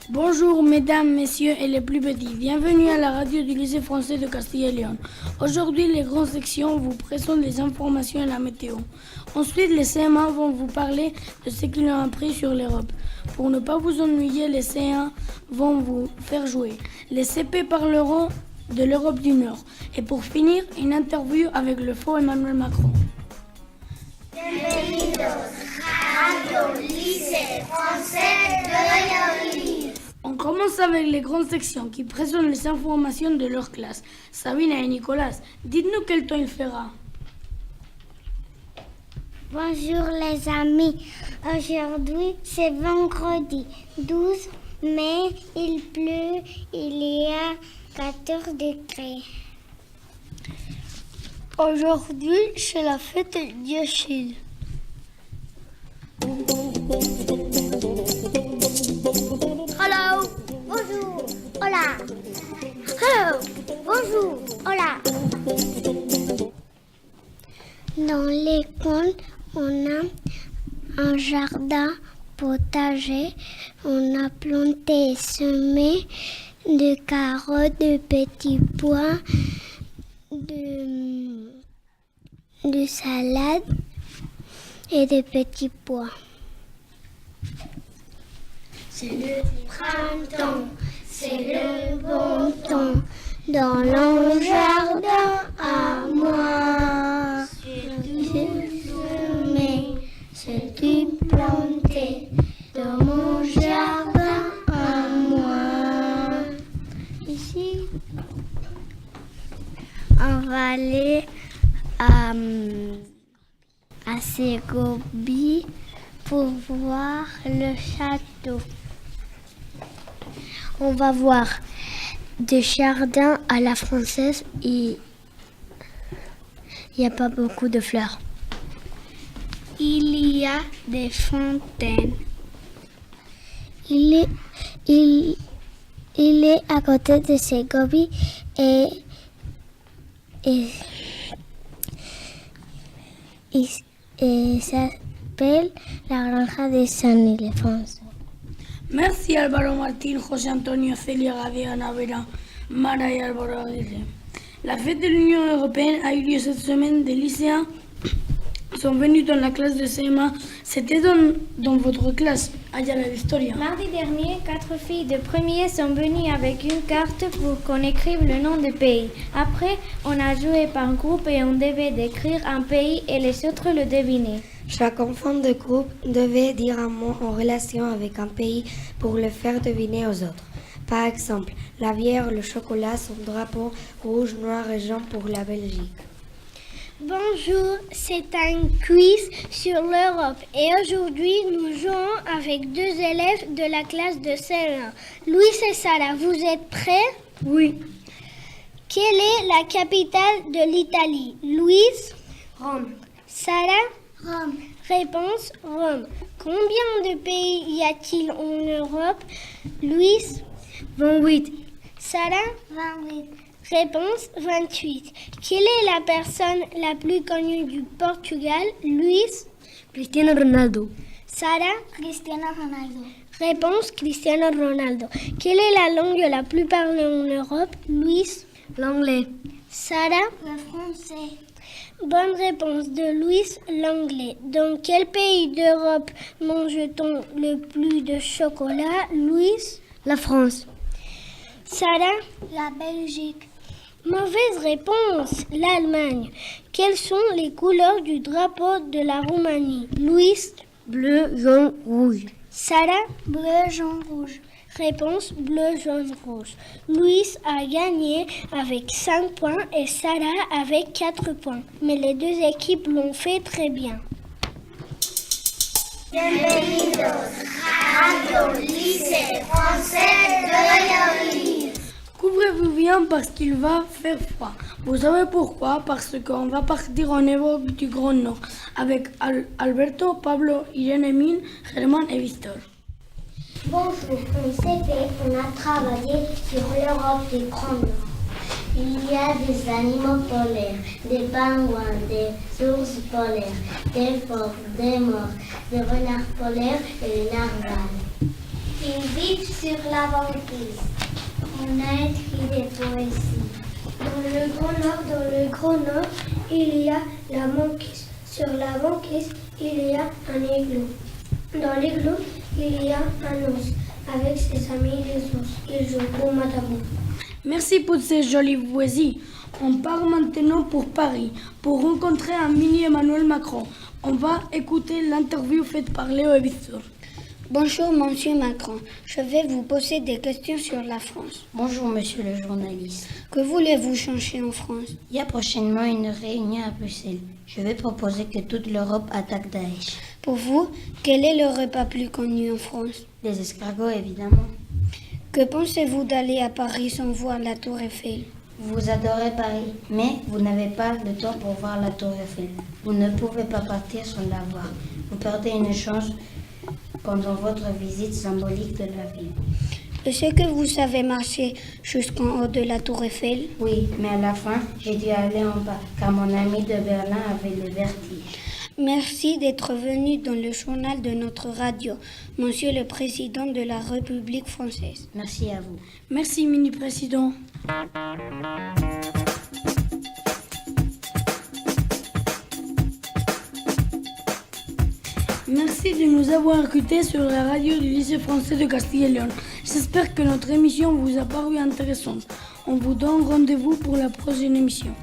Bonjour mesdames, messieurs et les plus petits, bienvenue à la radio du lycée français de Castille et Léon. Aujourd'hui, les grandes sections vous présentent les informations et la météo. Ensuite, les CM1 vont vous parler de ce qu'ils ont appris sur l'Europe. Pour ne pas vous ennuyer, les C1 vont vous faire jouer. Les CP parleront de l'Europe du Nord. Et pour finir, une interview avec le faux Emmanuel Macron. Bienvenidos, Radio Lycée Français de Léon. On commence avec les grandes sections qui présentent les informations de leur classe. Sabine et Nicolas, dites-nous quel temps il fera. Bonjour les amis, aujourd'hui c'est vendredi 12 mai, il pleut, il y a 14 degrés. Aujourd'hui c'est la fête d'Achille. Hello, bonjour, hola. Hello, bonjour, hola. Dans l'école, on a un jardin potager. On a planté et semé de carottes, de petits pois, de salade et de petits pois. C'est le printemps, c'est le bon temps, dans le jardin à moi. C'est du semé, c'est du planté, dans mon jardin à moi. Ici, on va aller à Ségovie pour voir le château. On va voir des jardins à la française et il n'y a pas beaucoup de fleurs. Il y a des fontaines. Il est à côté de Ségovie et s'appelle la granja de San Ildefonso. Merci Álvaro Martín, José Antonio, Celia Gadea, Ana Vera, Mara et Álvaro Aguirre. La fête de l'Union européenne a eu lieu cette semaine. Des lycéens sont venus dans la classe de CM1. C'était dans votre classe, Ayala Victoria. Mardi dernier, 4 filles de premier sont venues avec une carte pour qu'on écrive le nom du pays. Après, on a joué par groupe et on devait décrire un pays et les autres le deviner. Chaque enfant de groupe devait dire un mot en relation avec un pays pour le faire deviner aux autres. Par exemple, la bière, le chocolat, son drapeau rouge, noir et jaune pour la Belgique. Bonjour, c'est un quiz sur l'Europe et aujourd'hui nous jouons avec deux élèves de la classe de CE1. Louis et Sarah, vous êtes prêts? Oui. Quelle est la capitale de l'Italie? Louise? Rome. Sarah? Rome. Réponse, Rome. Combien de pays y a-t-il en Europe? Louise? 28. Sarah? 28. Réponse, 28. Quelle est la personne la plus connue du Portugal? Louise? Cristiano Ronaldo. Sarah? Cristiano Ronaldo. Réponse, Cristiano Ronaldo. Quelle est la langue la plus parlée en Europe? Louise? L'anglais. Sarah? Le français. Bonne réponse de Louise, l'anglais. Dans quel pays d'Europe mange-t-on le plus de chocolat? Louise? La France. Sarah? La Belgique. Mauvaise réponse, l'Allemagne. Quelles sont les couleurs du drapeau de la Roumanie? Louise? Bleu, jaune, rouge. Sarah? Bleu, jaune, rouge. Réponse bleu, jaune, rouge. Louise a gagné avec 5 points et Sarah avec 4 points. Mais les deux équipes l'ont fait très bien. Bienvenidos, Radio Lycée Français de Léon. Couvrez-vous bien parce qu'il va faire froid. Vous savez pourquoi? Parce qu'on va partir en Europe du Grand Nord avec Alberto, Pablo, Irène, Emile, Germain et Victor. Bonjour, en CP, on a travaillé sur l'Europe du Grand Nord. Il y a des animaux polaires, des pingouins, des ours polaires, des phoques, des morses, des renards polaires et des narwhals. Ils vivent sur la banquise. On a écrit des poésies. Dans le Grand Nord, il y a la banquise. Sur la banquise, il y a un igloo. Dans l'igloo, il y a un ours. Avec ses amis les ours, ils jouent au matabou. Merci pour ces jolies poésies. On part maintenant pour Paris pour rencontrer un mini Emmanuel Macron. On va écouter l'interview faite par Léo et Victor. Bonjour, monsieur Macron. Je vais vous poser des questions sur la France. Bonjour, monsieur le journaliste. Que voulez-vous changer en France? Il y a prochainement une réunion à Bruxelles. Je vais proposer que toute l'Europe attaque Daesh. Pour vous, quel est le repas plus connu en France? Les escargots, évidemment. Que pensez-vous d'aller à Paris sans voir la Tour Eiffel? Vous adorez Paris, mais vous n'avez pas le temps pour voir la Tour Eiffel. Vous ne pouvez pas partir sans la voir. Vous perdez une chance pendant votre visite symbolique de la ville. Est-ce que vous savez marcher jusqu'en haut de la Tour Eiffel? Oui, mais à la fin, j'ai dû aller en bas, car mon ami de Berlin avait le vertige. Merci d'être venu dans le journal de notre radio, monsieur le président de la République française. Merci à vous. Merci, mini-président. Merci de nous avoir écoutés sur la radio du lycée français de Castille et Léon. J'espère que notre émission vous a paru intéressante. On vous donne rendez-vous pour la prochaine émission.